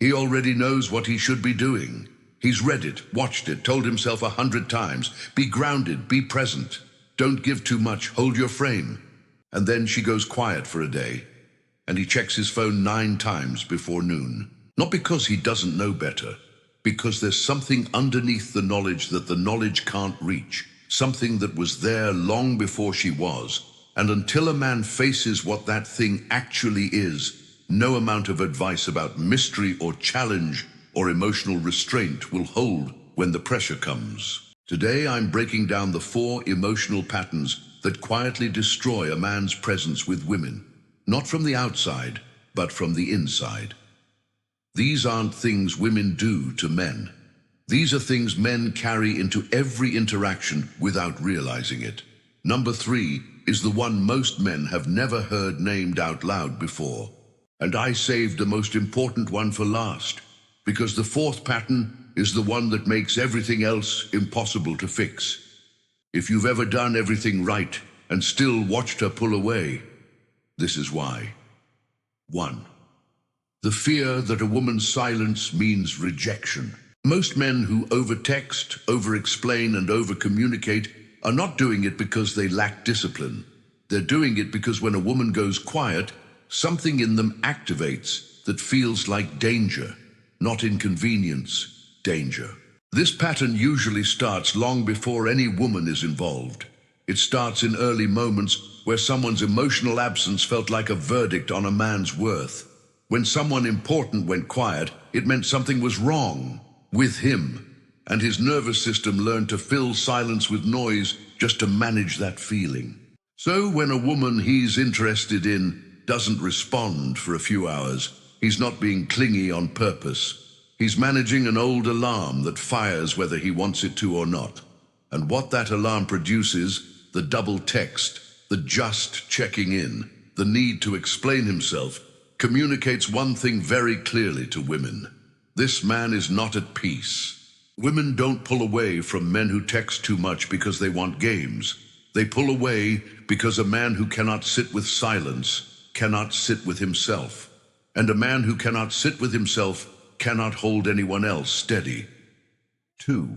He already knows what he should be doing. He's read it, watched it, told himself 100 times, be grounded, be present. Don't give too much, hold your frame. And then she goes quiet for a day, and he checks his phone 9 times before noon. Not because he doesn't know better, because there's something underneath the knowledge that the knowledge can't reach, something that was there long before she was. And until a man faces what that thing actually is, no amount of advice about mystery or challenge or emotional restraint will hold when the pressure comes. Today I'm breaking down the 4 emotional patterns that quietly destroy a man's presence with women, not from the outside, but from the inside. These aren't things women do to men. These are things men carry into every interaction without realizing it. Number 3 is the one most men have never heard named out loud before. And I saved the most important one for last, because the 4th pattern is the one that makes everything else impossible to fix. If you've ever done everything right and still watched her pull away, this is why. 1. The fear that a woman's silence means rejection. Most men who over-text, over-explain, and over-communicate are not doing it because they lack discipline. They're doing it because when a woman goes quiet, something in them activates that feels like danger, not inconvenience, danger. This pattern usually starts long before any woman is involved. It starts in early moments where someone's emotional absence felt like a verdict on a man's worth. When someone important went quiet, it meant something was wrong with him, and his nervous system learned to fill silence with noise just to manage that feeling. So when a woman he's interested in doesn't respond for a few hours, he's not being clingy on purpose. He's managing an old alarm that fires whether he wants it to or not. And what that alarm produces, the double text, the just checking in, the need to explain himself, communicates one thing very clearly to women. This man is not at peace. Women don't pull away from men who text too much because they want games. They pull away because a man who cannot sit with silence cannot sit with himself. And a man who cannot sit with himself cannot hold anyone else steady. 2.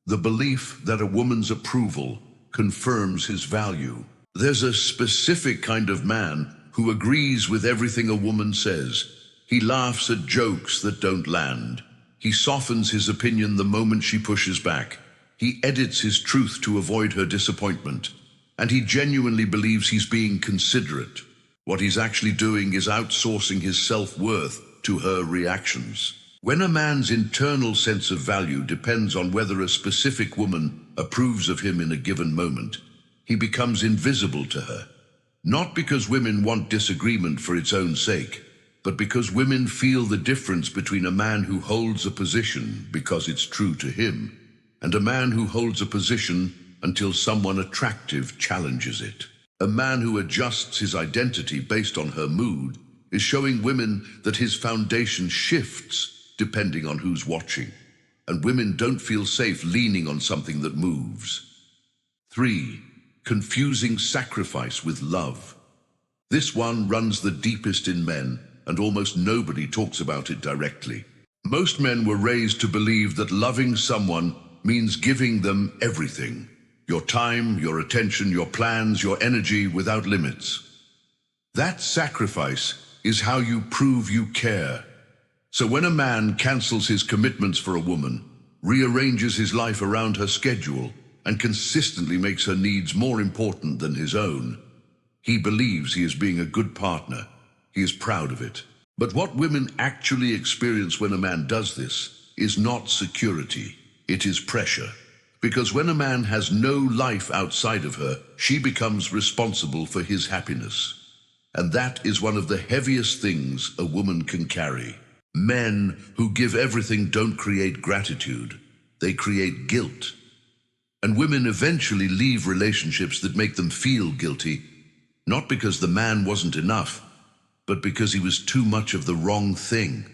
The belief that a woman's approval confirms his value. There's a specific kind of man who agrees with everything a woman says. He laughs at jokes that don't land. He softens his opinion the moment she pushes back. He edits his truth to avoid her disappointment. And he genuinely believes he's being considerate. What he's actually doing is outsourcing his self-worth to her reactions. When a man's internal sense of value depends on whether a specific woman approves of him in a given moment, he becomes invisible to her. Not because women want disagreement for its own sake, but because women feel the difference between a man who holds a position because it's true to him, and a man who holds a position until someone attractive challenges it. A man who adjusts his identity based on her mood is showing women that his foundation shifts depending on who's watching, and women don't feel safe leaning on something that moves. 3. Confusing sacrifice with love. This one runs the deepest in men, and almost nobody talks about it directly. Most men were raised to believe that loving someone means giving them everything. Your time, your attention, your plans, your energy without limits. That sacrifice is how you prove you care. So when a man cancels his commitments for a woman, rearranges his life around her schedule, and consistently makes her needs more important than his own, he believes he is being a good partner. He is proud of it. But what women actually experience when a man does this is not security. It is pressure. Because when a man has no life outside of her, she becomes responsible for his happiness. And that is one of the heaviest things a woman can carry. Men who give everything don't create gratitude. They create guilt. And women eventually leave relationships that make them feel guilty, not because the man wasn't enough, but because he was too much of the wrong thing.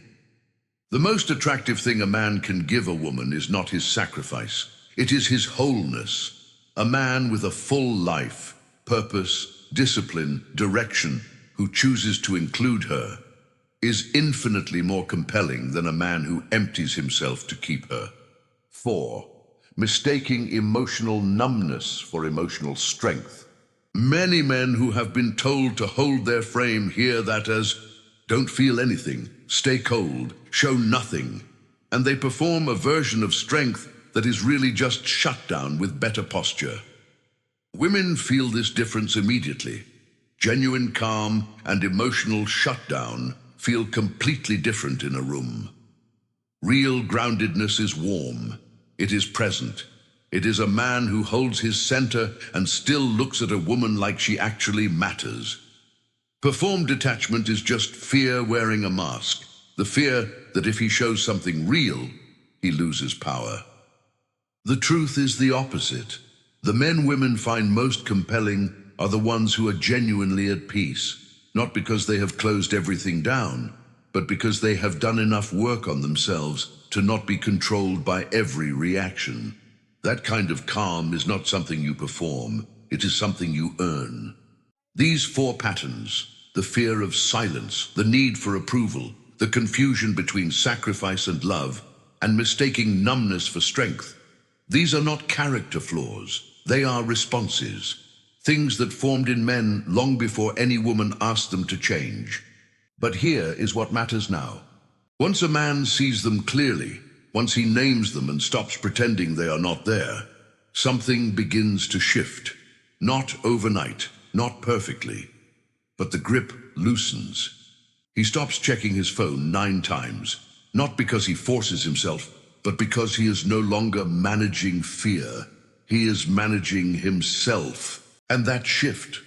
The most attractive thing a man can give a woman is not his sacrifice. It is his wholeness. A man with a full life, purpose, discipline, direction, who chooses to include her. is infinitely more compelling than a man who empties himself to keep her. 4. Mistaking emotional numbness for emotional strength. Many men who have been told to hold their frame hear that as, don't feel anything, stay cold, show nothing, and they perform a version of strength that is really just shut down with better posture. Women feel this difference immediately. Genuine calm and emotional shutdown feel completely different in a room. Real groundedness is warm. It is present. It is a man who holds his center and still looks at a woman like she actually matters. Performed detachment is just fear wearing a mask. The fear that if he shows something real, he loses power. The truth is the opposite. The men women find most compelling are the ones who are genuinely at peace, not because they have closed everything down, but because they have done enough work on themselves to not be controlled by every reaction. That kind of calm is not something you perform, it is something you earn. These 4 patterns, the fear of silence, the need for approval, the confusion between sacrifice and love, and mistaking numbness for strength, these are not character flaws, they are responses. Things that formed in men long before any woman asked them to change. But here is what matters now. Once a man sees them clearly, once he names them and stops pretending they are not there, something begins to shift. Not overnight, not perfectly, but the grip loosens. He stops checking his phone 9 times, not because he forces himself, but because he is no longer managing fear. He is managing himself. And that shift,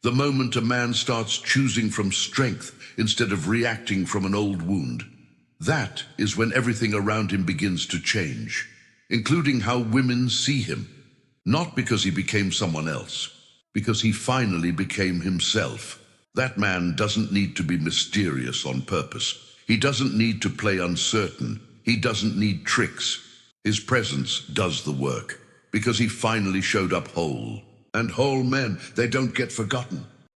the moment a man starts choosing from strength instead of reacting from an old wound, that is when everything around him begins to change, including how women see him. Not because he became someone else, because he finally became himself. That man doesn't need to be mysterious on purpose. He doesn't need to play uncertain. He doesn't need tricks. His presence does the work, because he finally showed up whole. And whole men, they don't get forgotten.